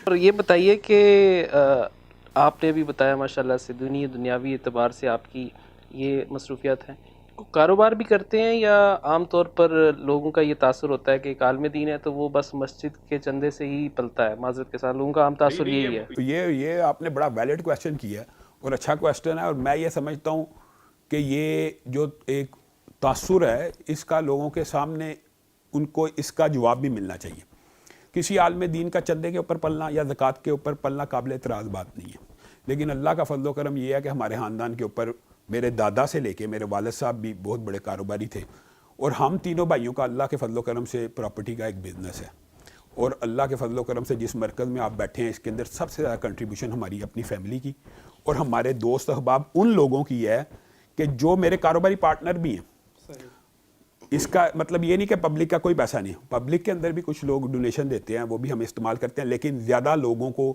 اور یہ بتائیے کہ آپ نے بھی بتایا ماشاءاللہ سے دنیاوی اعتبار سے آپ کی یہ مصروفیات ہیں، کاروبار بھی کرتے ہیں یا عام طور پر لوگوں کا یہ تاثر ہوتا ہے کہ ایک عالم دین ہے تو وہ بس مسجد کے چندے سے ہی پلتا ہے؟ معذرت کے ساتھ لوگوں کا عام تاثر یہی ہے. یہ آپ نے بڑا ویلڈ کویسچن کیا ہے اور اچھا کویسچن ہے، اور میں یہ سمجھتا ہوں کہ یہ جو ایک تاثر ہے اس کا لوگوں کے سامنے ان کو اس کا جواب بھی ملنا چاہیے. کسی عالم دین کا چندے کے اوپر پلنا یا زکوٰۃ کے اوپر پلنا قابل اعتراض بات نہیں ہے، لیکن اللہ کا فضل و کرم یہ ہے کہ ہمارے خاندان کے اوپر میرے دادا سے لے کے میرے والد صاحب بھی بہت بڑے کاروباری تھے، اور ہم تینوں بھائیوں کا اللہ کے فضل و کرم سے پراپرٹی کا ایک بزنس ہے. اور اللہ کے فضل و کرم سے جس مرکز میں آپ بیٹھے ہیں اس کے اندر سب سے زیادہ کنٹریبیوشن ہماری اپنی فیملی کی اور ہمارے دوست احباب ان لوگوں کی ہے کہ جو میرے کاروباری پارٹنر بھی ہیں. اس کا مطلب یہ نہیں کہ پبلک کا کوئی پیسہ نہیں، پبلک کے اندر بھی کچھ لوگ ڈونیشن دیتے ہیں، وہ بھی ہم استعمال کرتے ہیں، لیکن زیادہ لوگوں کو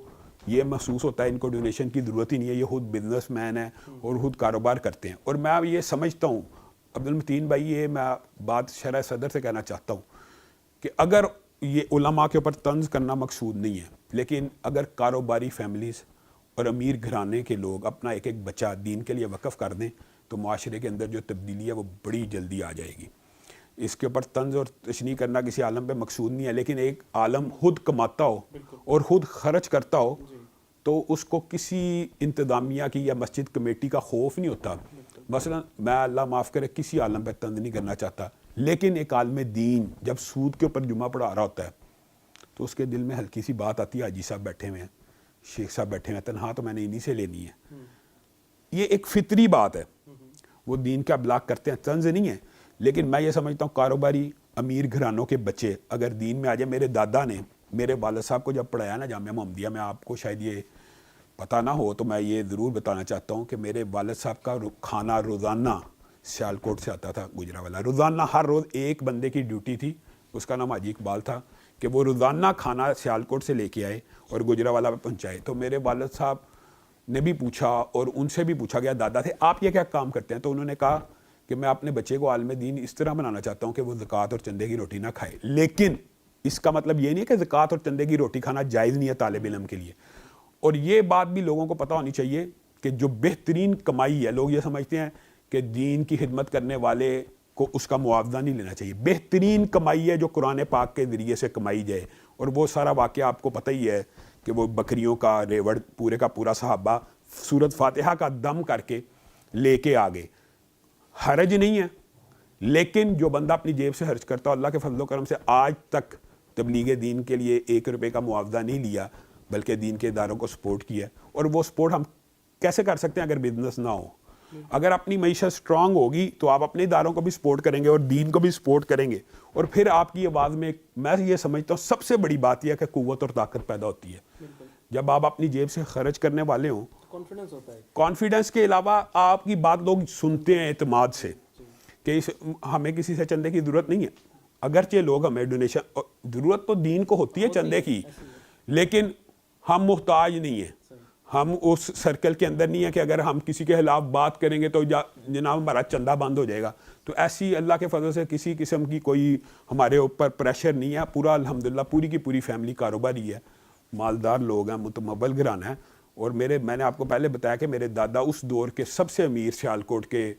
یہ محسوس ہوتا ہے ان کو ڈونیشن کی ضرورت ہی نہیں ہے، یہ خود بزنس مین ہے اور خود کاروبار کرتے ہیں. اور میں یہ سمجھتا ہوں عبدالمتین بھائی، یہ میں بات شرح صدر سے کہنا چاہتا ہوں کہ اگر یہ علماء کے اوپر طنز کرنا مقصود نہیں ہے، لیکن اگر کاروباری فیملیز اور امیر گھرانے کے لوگ اپنا ایک ایک بچہ دین کے لیے وقف کر دیں تو معاشرے کے اندر جو تبدیلی ہے وہ بڑی جلدی آ جائے گی. اس کے اوپر طنز اور تشنیع کرنا کسی عالم پہ مقصود نہیں ہے، لیکن ایک عالم خود کماتا ہو اور خود خرچ کرتا ہو تو اس کو کسی انتظامیہ کی یا مسجد کمیٹی کا خوف نہیں ہوتا. مثلا میں اللہ معاف کرے کسی عالم پہ طنز نہیں کرنا چاہتا، لیکن ایک عالم دین جب سود کے اوپر جمعہ پڑھا رہا ہوتا ہے تو اس کے دل میں ہلکی سی بات آتی ہے، حاجی صاحب بیٹھے ہوئے ہیں، شیخ صاحب بیٹھے ہوئے ہیں، تنہا تو میں نے انہی سے لینی ہے. یہ ایک فطری بات ہے، وہ دین کا ابلاغ کرتے ہیں، طنز نہیں ہے. لیکن میں یہ سمجھتا ہوں کاروباری امیر گھرانوں کے بچے اگر دین میں آ جائے، میرے دادا نے میرے والد صاحب کو جب پڑھایا نا جامعہ محمدیہ میں، آپ کو شاید یہ پتہ نہ ہو تو میں یہ ضرور بتانا چاہتا ہوں کہ میرے والد صاحب کا کھانا روزانہ سیالکوٹ سے آتا تھا، گجرانوالہ، روزانہ ہر روز ایک بندے کی ڈیوٹی تھی، اس کا نام حاجی اقبال تھا، کہ وہ روزانہ کھانا سیالکوٹ سے لے کے آئے اور گجرانوالہ پہ پہنچائے. تو میرے والد صاحب نے بھی پوچھا اور ان سے بھی پوچھا گیا دادا تھے آپ یہ کیا کام کرتے ہیں، تو انہوں نے کہا کہ میں اپنے بچے کو عالم دین اس طرح بنانا چاہتا ہوں کہ وہ زکوٰۃ اور چندے کی روٹی نہ کھائے. لیکن اس کا مطلب یہ نہیں ہے کہ زکوٰۃ اور چندے کی روٹی کھانا جائز نہیں ہے طالب علم کے لیے. اور یہ بات بھی لوگوں کو پتہ ہونی چاہیے کہ جو بہترین کمائی ہے، لوگ یہ سمجھتے ہیں کہ دین کی خدمت کرنے والے کو اس کا معاوضہ نہیں لینا چاہیے. بہترین کمائی ہے جو قرآن پاک کے ذریعے سے کمائی جائے، اور وہ سارا واقعہ آپ کو پتہ ہی ہے کہ وہ بکریوں کا ریوڑ پورے کا پورا صحابہ سورۃ فاتحہ کا دم کر کے لے کے آگے. حرج نہیں ہے، لیکن جو بندہ اپنی جیب سے خرچ کرتا ہے، اللہ کے فضل و کرم سے آج تک تبلیغ دین کے لیے 1 روپے کا معاوضہ نہیں لیا بلکہ دین کے اداروں کو سپورٹ کیا. اور وہ سپورٹ ہم کیسے کر سکتے ہیں اگر بزنس نہ ہو؟ اگر اپنی معیشت سٹرونگ ہوگی تو آپ اپنے اداروں کو بھی سپورٹ کریں گے اور دین کو بھی سپورٹ کریں گے، اور پھر آپ کی آواز میں میں یہ سمجھتا ہوں سب سے بڑی بات یہ ہے کہ قوت اور طاقت پیدا ہوتی ہے. جب آپ اپنی جیب سے خرچ کرنے والے ہوں، کانفیڈنس ہوتا ہے. کانفیڈنس کے علاوہ آپ کی بات لوگ سنتے ہیں اعتماد سے کہ ہمیں کسی سے چندے کی ضرورت نہیں ہے. اگرچہ لوگ ہمیں ڈونیشن، ضرورت تو دین کو ہوتی ہے چندے کی، لیکن ہم محتاج نہیں ہیں، ہم اس سرکل کے اندر نہیں ہیں کہ اگر ہم کسی کے خلاف بات کریں گے تو جناب ہمارا چندہ بند ہو جائے گا. تو ایسی اللہ کے فضل سے کسی قسم کی کوئی ہمارے اوپر پریشر نہیں ہے. پورا الحمدللہ پوری کی پوری فیملی کاروباری ہے، مالدار لوگ ہیں، متمول گھرانہ ہے. اور میں نے آپ کو پہلے بتایا کہ میرے دادا اس دور کے سب سے امیر سیالکوٹ کے،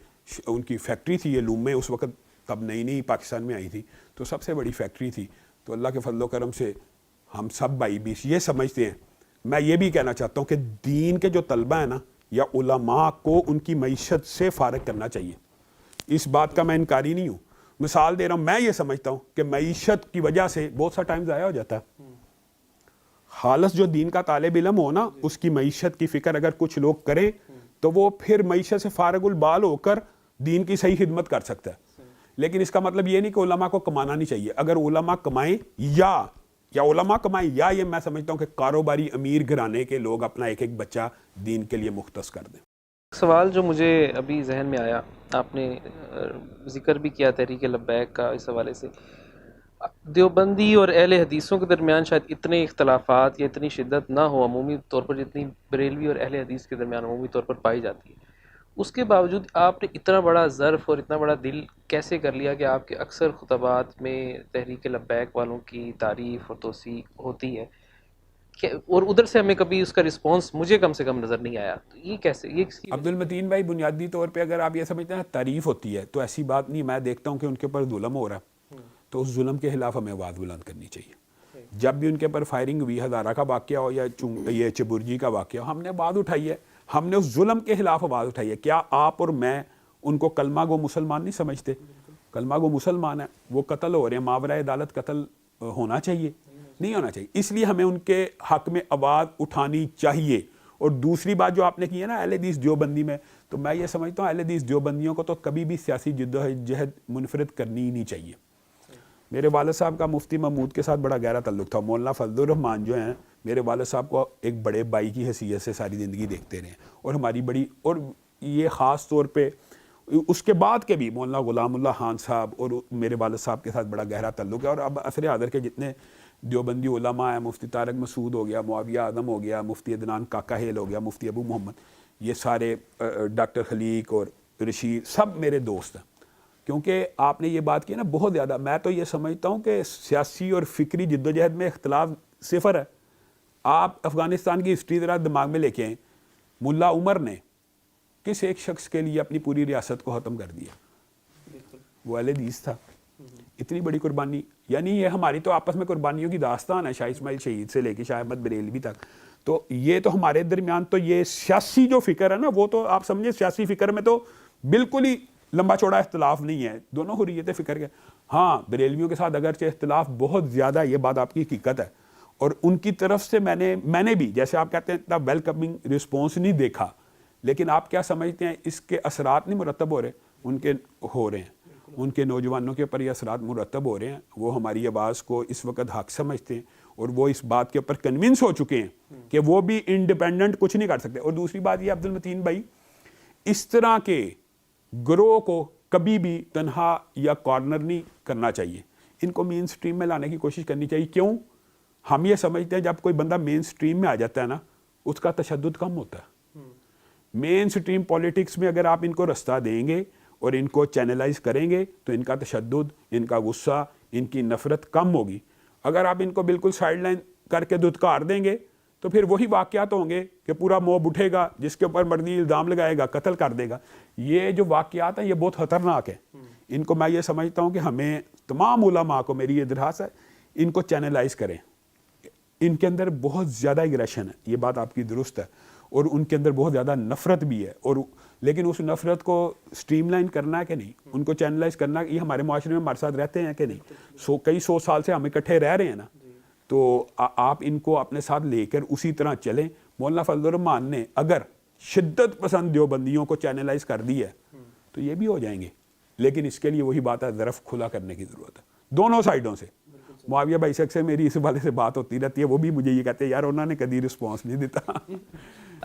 ان کی فیکٹری تھی یہ لوم میں، اس وقت تب نئی نئی پاکستان میں آئی تھی، تو سب سے بڑی فیکٹری تھی. تو اللہ کے فضل و کرم سے ہم سب بھائی بھی یہ سمجھتے ہیں. میں یہ بھی کہنا چاہتا ہوں کہ دین کے جو طلبہ ہیں نا یا علماء کو ان کی معیشت سے فارغ کرنا چاہیے. اس بات کا میں انکاری نہیں ہوں. مثال دے رہا ہوں، میں یہ سمجھتا ہوں کہ معیشت کی وجہ سے بہت سا ٹائم ضائع ہو جاتا ہے. خالص جو دین کا طالب علم ہو نا، اس کی معیشت کی فکر اگر کچھ لوگ کریں تو وہ پھر معیشت سے فارغ البال ہو کر دین کی صحیح خدمت کر سکتا ہے. لیکن اس کا مطلب یہ نہیں کہ علماء کو کمانا نہیں چاہیے. اگر علماء کمائیں یا علماء کمائیں یا یہ میں سمجھتا ہوں کہ کاروباری امیر گھرانے کے لوگ اپنا ایک ایک بچہ دین کے لیے مختص کر دیں. سوال جو مجھے ابھی ذہن میں آیا، آپ نے ذکر بھی کیا تحریک لبیک کا، اس حوالے سے دیوبندی اور اہل حدیثوں کے درمیان شاید اتنے اختلافات یا اتنی شدت نہ ہو عمومی طور پر جتنی بریلوی اور اہل حدیث کے درمیان عمومی طور پر پائی جاتی ہے. اس کے باوجود آپ نے اتنا بڑا ظرف اور اتنا بڑا دل کیسے کر لیا کہ آپ کے اکثر خطبات میں تحریک لبیک والوں کی تعریف اور توصیف ہوتی ہے اور ادھر سے ہمیں کبھی اس کا رسپانس مجھے کم سے کم نظر نہیں آیا. تو یہ کیسے, یہ کس کی عبد المتین بھائی بنیادی طور پہ اگر آپ یہ سمجھتے ہیں تعریف ہوتی ہے تو ایسی بات نہیں. میں دیکھتا ہوں کہ ان کے اوپر ظلم ہو رہا ہے تو اس ظلم کے خلاف ہمیں آواز بلند کرنی چاہیے. جب بھی ان کے اوپر فائرنگ ہوئی, ہزارہ کا واقعہ ہو یا یہ چبرجی کا واقعہ ہو, ہم نے آواز اٹھائی ہے, ہم نے اس ظلم کے خلاف آواز اٹھائی ہے. کیا آپ اور میں ان کو کلمہ گو مسلمان نہیں سمجھتے؟ کلمہ گو مسلمان ہے, وہ قتل ہو رہے ہیں, ماورائے عدالت قتل ہونا چاہیے نہیں ہونا چاہیے. اس لیے ہمیں ان کے حق میں آواز اٹھانی چاہیے. اور دوسری بات جو آپ نے کی ہے نا اہل حدیث دیوبندی میں, تو میں یہ سمجھتا ہوں اہل حدیث دیوبندیوں کو تو کبھی بھی سیاسی جدوجہد منفرد کرنی ہی نہیں چاہیے. میرے والد صاحب کا مفتی محمود کے ساتھ بڑا گہرا تعلق تھا. مولانا فضل الرحمان جو ہیں میرے والد صاحب کو ایک بڑے بھائی کی حیثیت سے ساری زندگی دیکھتے رہے, اور ہماری بڑی, اور یہ خاص طور پہ اس کے بعد کے بھی مولانا غلام اللہ خان صاحب اور میرے والد صاحب کے ساتھ بڑا گہرا تعلق ہے. اور اب عصر حاضر کے جتنے دیوبندی علماء ہیں, مفتی طارق مسعود ہو گیا, معاویہ اعظم ہو گیا, مفتی عدنان کاکا ہیل ہو گیا, مفتی ابو محمد, یہ سارے ڈاکٹر خلیق اور رشید, سب میرے دوست ہیں. کیونکہ آپ نے یہ بات کی نا بہت زیادہ, میں تو یہ سمجھتا ہوں کہ سیاسی اور فکری جدوجہد میں اختلاف صفر ہے. آپ افغانستان کی ہسٹری ذرا دماغ میں لے کے آئیں. ملا عمر نے کس ایک شخص کے لیے اپنی پوری ریاست کو ختم کر دیا؟ وہ اہل حدیث تھا. اتنی بڑی قربانی, یعنی یہ ہماری تو آپس میں قربانیوں کی داستان ہے, شاہ اسماعیل شہید سے لے کے شاہ احمد بریلوی تک. تو یہ تو ہمارے درمیان تو یہ سیاسی جو فکر ہے نا, وہ تو آپ سمجھے سیاسی فکر میں تو بالکل ہی لمبا چوڑا اختلاف نہیں ہے, دونوں حریت فکر کے. ہاں بریلویوں کے ساتھ اگرچہ اختلاف بہت زیادہ ہے, یہ بات آپ کی حقیقت ہے, اور ان کی طرف سے میں نے بھی جیسے آپ کہتے ہیں اتنا ویلکمنگ رسپانس نہیں دیکھا, لیکن آپ کیا سمجھتے ہیں اس کے اثرات نہیں مرتب ہو رہے؟ ان کے ہو رہے ہیں, ان کے نوجوانوں کے اوپر یہ اثرات مرتب ہو رہے ہیں. وہ ہماری آواز کو اس وقت حق سمجھتے ہیں, اور وہ اس بات کے اوپر کنونس ہو چکے ہیں کہ وہ بھی انڈیپینڈنٹ کچھ نہیں کر سکتے. اور دوسری بات یہ عبد المتین بھائی, اس طرح کے گروہ کو کبھی بھی تنہا یا کارنر نہیں کرنا چاہیے, ان کو مین سٹریم میں لانے کی کوشش کرنی چاہیے. کیوں؟ ہم یہ سمجھتے ہیں جب کوئی بندہ مین سٹریم میں آ جاتا ہے نا, اس کا تشدد کم ہوتا ہے. مین سٹریم پولیٹکس میں اگر آپ ان کو رستہ دیں گے اور ان کو چینلائز کریں گے تو ان کا تشدد, ان کا غصہ, ان کی نفرت کم ہوگی. اگر آپ ان کو بالکل سائڈ لائن کر کے دھتکار دیں گے تو پھر وہی واقعات ہوں گے کہ پورا موب اٹھے گا, جس کے اوپر مرضی الزام لگائے گا, قتل کر دے گا. یہ جو واقعات ہیں یہ بہت خطرناک ہیں. ان کو میں یہ سمجھتا ہوں کہ ہمیں تمام علماء کو میری یہ درخواست ہے, ان کو چینلائز کریں. ان کے اندر بہت زیادہ ایگریشن ہے, یہ بات آپ کی درست ہے, اور ان کے اندر بہت زیادہ نفرت بھی ہے, اور لیکن اس نفرت کو سٹریم لائن کرنا ہے کہ نہیں, ان کو چینلائز کرنا, یہ ہمارے معاشرے میں ہمارے ساتھ رہتے ہیں کہ نہیں, کئی سو سال سے ہم اکٹھے رہ رہے ہیں نا, تو آپ ان کو اپنے ساتھ لے کر اسی طرح چلیں. مولانا فضل الرحمان نے اگر شدت پسند دیوبندیوں کو چینلائز کر دی ہے تو یہ بھی ہو جائیں گے, لیکن اس کے لیے وہی بات ہے, ظرف کھلا کرنے کی ضرورت ہے دونوں سائڈوں سے. معاویہ بھائی سے میری اس والے سے بات ہوتی رہتی ہے, وہ بھی مجھے یہ کہتے ہیں یار انہوں نے کبھی رسپانس نہیں دیتا.